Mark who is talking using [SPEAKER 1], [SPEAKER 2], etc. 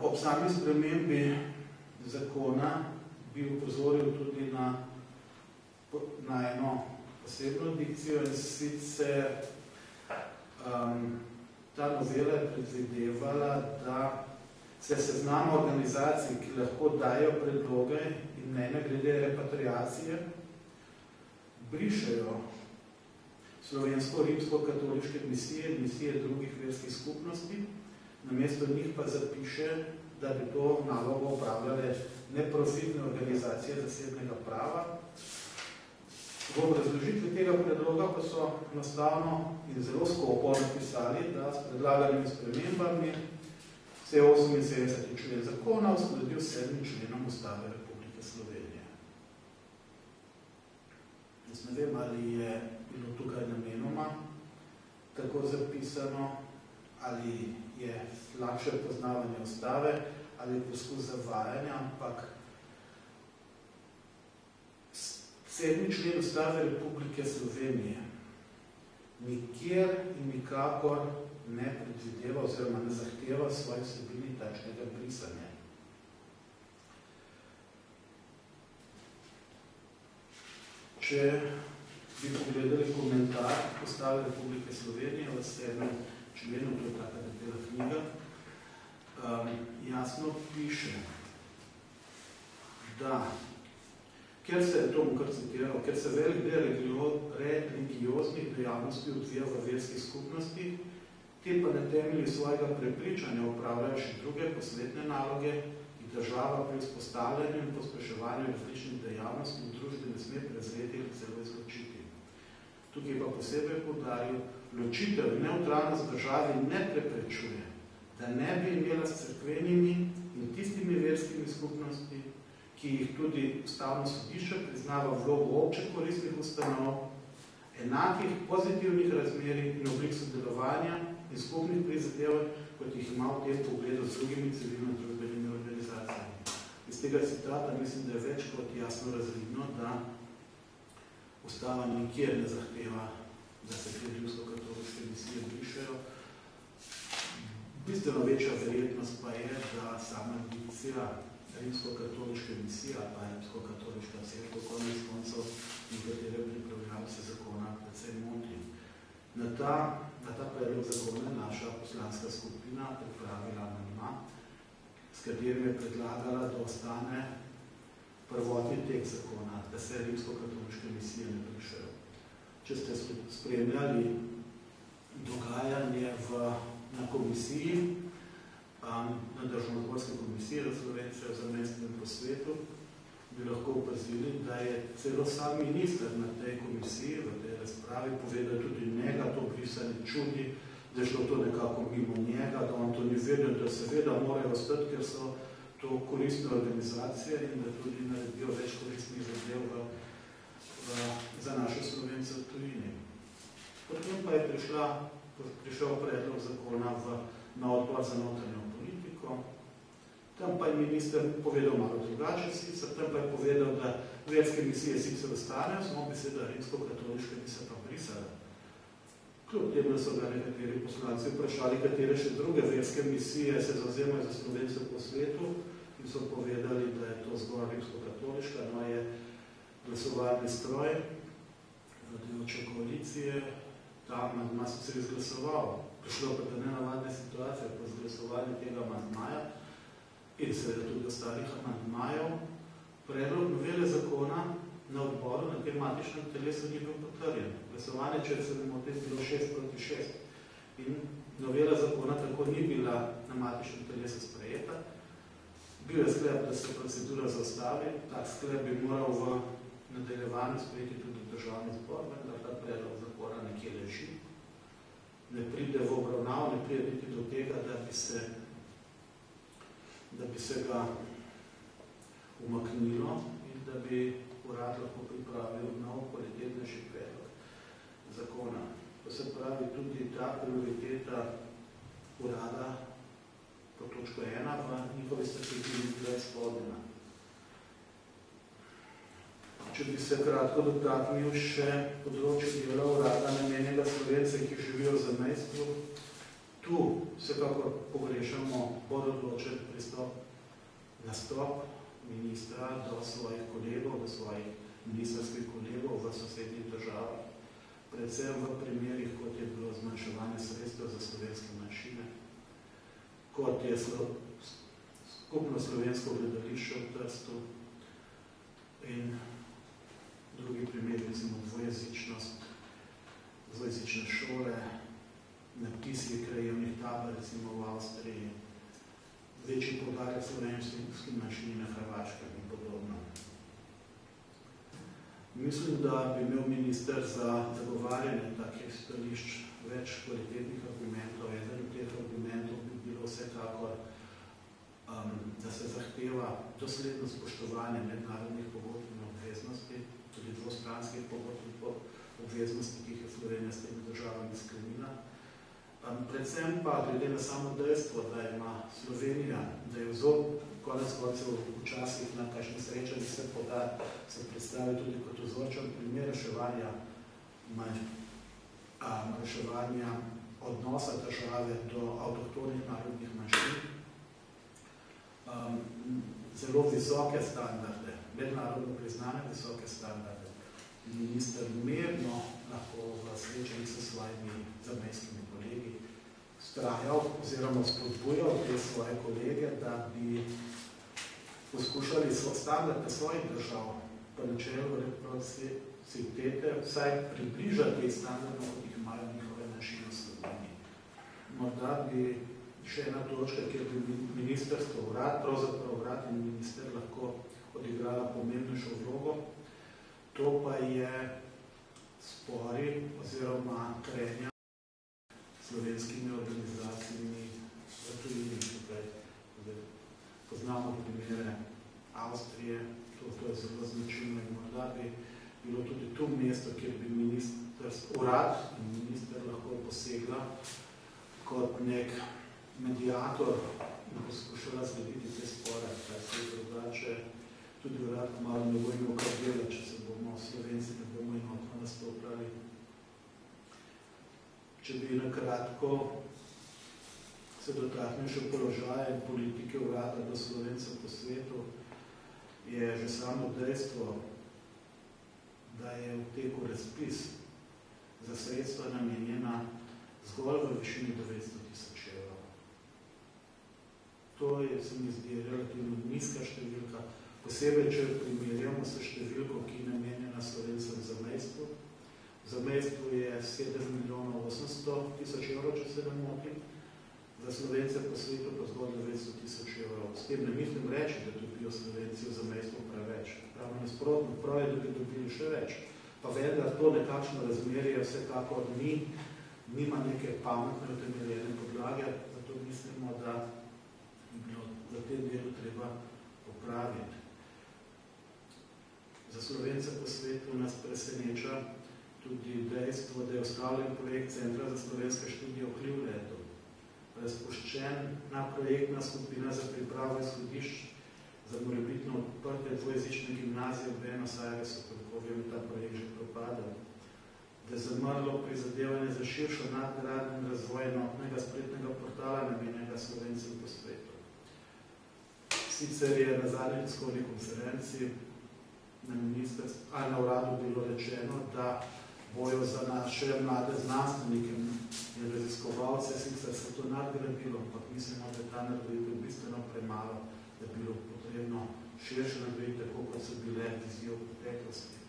[SPEAKER 1] Ob sami spremembi zakona bi upozoril tudi na eno posebno dikcijo, in sicer ta novela je predvidevala, da se seznam organizacij, ki lahko dajo predloge in mnenja glede repatriacije, brišejo slovensko-rimsko-katoliške misije, misije drugih verskih skupnosti, namesto njih pa zapiše, da bi to nalogo opravljale neprofitne organizacije zasebnega prava. V obrazložitvi tega predloga pa so enostavno in zelo skopo napisali, da s predlaganimi spremembami se je 78. člen zakona uskladil s 7. členom Ustave Republike Slovenije. Jaz ne vem, ali je bilo tukaj namenoma tako zapisano, ali je slabše poznavanje Ustave, ali je poskus zavajanja, ampak 7. člen Ustave Republike Slovenije nikjer in nikakor ne predvideva oziroma ne zahteva svoje vsebini takšnega brisanja. Če bi pogledali komentar Ustave Republike Slovenije v 7. členu, to je taka debela knjiga, jasno piše, da ker se velik del religioznih dejavnosti odvija v verskih skupnosti, te pa na temelju svojega prepričanja opravljajo še druge posvetne naloge, ki država pri vzpostavljanju in pospeševanju različnih dejavnosti v družbi ne sme prezreti ali celo izločiti. Tukaj pa posebej poudaril, ločitev nevtralnost državi ne preprečuje, da ne bi imela s cerkvenimi in tistimi verskimi skupnosti, ki jih tudi Ustavno sodišče priznava vlogo obče koristnih ustanov, enakih pozitivnih razmerij in oblik sodelovanja in skupnih prizadevanj, kot jih ima v tem pogledu z drugimi civilno-družbenimi organizacijami. Iz tega citata mislim, da je več kot jasno razvidno, da Ustava nikjer ne zahteva, da se te rimsko-katoliške misije brišejo. Bistveno večja verjetnost pa je, da sama dikcija rimsko-katoliške misije ali pa rimsko-katoliška cerkev konec koncev in katere pripravljalce zakona predvsem moti. Na ta predlog zakona je naša poslanska skupina pripravila amandma, s katerim je predlagala, da ostane prvotni tekst zakona, da se rimsko-katoliške misije ne brišejo. Če ste spremljali dogajanje na komisiji, na Državnozborski komisiji za Slovence v zamestnem posvetu, bi lahko opazili, da je celo sam minister na tej komisiji, v tej razpravi, povedal tudi njega, to brisanje čudi, da je šlo to nekako mimo njega, da on to ni vedel, da seveda morajo ostati, ker so to koristne organizacije in da tudi naredijo več koristnih zadev za naše Slovence v tujini. Potem pa je prišel predlog zakona na odbor za notranjo politiko. Tam pa je minister povedal malo drugače sicer, tam pa je povedal, da verske misije sicer ostanejo, samo bi se da rimsko-katoliške bi se pa brisale. Kljub tem, da so ga nekateri poslanci vprašali, katere še druge verske misije se zavzemajo za Slovence po svetu in so povedali, da je to zgolj rimsko-katoliška, no je glasovalni stroj vladajoče koalicije, ta amandma so se izglasoval. Prišlo pa do nenavadne situacije po izglasovanju tega amandmaja in seveda tudi ostalih amandmajev. Predlog novele zakona na odboru na tem matičnem telesu ni bil potrjen. Glasovanje, če se ne motim, bilo 6-6. In novela zakona tako ni bila na matičnem telesu sprejeta. Bil je sklep, da se procedura zaustavi. Tak sklep bi moral v nadaljevanju sprejeti tudi državni zbor, vendar ta predlog zakona nekje leži. Ne pride v obravnav, ne pride niti do tega, da bi se ga umaknilo in da bi urad lahko pripravil nov kvalitetnejši predlog zakona. To se pravi, tudi ta prioriteta urada po točko 1 v njihovi strategiji bila izpolnjena. Če bi se kratko dotaknil še področje dela urada namenjenega Slovence, ki živijo v zamejstvu, Tu vsekakor pogrešamo bolj odločen pristop, nastop ministra do svojih kolegov, do svojih ministrskih kolegov v sosednjih državah, predvsem v primerih, kot je bilo zmanjševanje sredstev za slovenske manjšine, kot je skupno slovensko gledališče v Trstu in drugi primeri, recimo dvojezičnost, dvojezične šole, napiski krajevnih tabel, recimo v Avstriji, večji poudarek slovenski manjšini na Hrvaškem in podobno. Mislim, da bi imel minister za zagovarjanje takih stališč več kvalitetnih argumentov. Eden od teh argumentov bi bilo vsekakor, da se zahteva dosledno spoštovanje mednarodnih pogodb in obveznosti, tudi dvostranskih pogodb in obveznosti, ki jih je Slovenija s temi državami sklenila. Predvsem pa, glede na samo dejstvo, da ima Slovenija, da je vzor konec koncev včasih na kakšnih srečanjih se predstavi tudi kot vzorčen primer reševanja odnosa države do avtohtonih narodnih manjšin. Zelo visoke standarde, mednarodno priznane visoke standarde. Minister mirno lahko v srečanjih s svojimi zamejskimi kolegi vztrajal oziroma spodbujal te svoje kolege, da bi poskušali standarde svojih držav po načelu reciprocitete vsaj približati standardno, kot jih imajo njihove manjšine v Sloveniji. Morda bi še ena točka, kjer bi ministrstvo urad, pravzaprav urad in minister lahko odigrala pomembnejšo vlogo, to pa je spori oziroma trenja slovenskimi organizacijami v tujini. Poznamo primere Avstrije, to je zelo značilno in morda bi bilo tudi tu mesto, kjer bi urad in minister lahko posegla kot nek mediator in poskušala zglediti te spore, kaj se je drugače tudi urad malo ne bo imel kar dela, če se bomo Slovenci ne bomo enotno nastopljali. Če bi nakratko se dotaknil še položaja in politike urada do Slovencev po svetu, je že samo dejstvo, da je v teku razpis za sredstva namenjena zgolj v višini 900.000 evrov. To je, se mi zdi, relativno nizka številka, posebej, če primerjamo s številko, ki je namenjena Slovencem v zamejstvu. V zamejstvu je 7.800.000 evrov, če se ne motim, za Slovence po svetu pa zgolj 900.000 evrov. S tem ne mislim reči, da dobijo Slovenci v zamejstvu preveč. Pravno nasprotno, prav je, da bi dobili še več. Pa vendar to nekakšno razmerje vsekakor nima neke pametne utemeljene podlage, zato mislimo, da bi bilo v tem delu treba popraviti. Za Slovence po svetu nas preseneča tudi dejstvo, da je ustavljen projekt Centra za slovenske študije v Clevelandu. Razpuščena projektna skupina za pripravo izhodišč za morebitno odprte dvojezične gimnazije v Buenos Airesu, kako vem, ta projekt že propadal. Da je zamrlo prizadevanje za širšo nadgradnjo in razvoj enotnega spletnega portala namenjenega Slovencem po svetu. Sicer je na zadnji tiskovni konferenci na uradu bilo rečeno, da bojo za naše mlade znanstvenike in raziskovalce, sicer se to nadgradilo, ampak mislimo, da je ta nadgraditev bistveno premalo, da bi bilo potrebno širše nadgraditi, tako kot so bile vizije v preteklosti.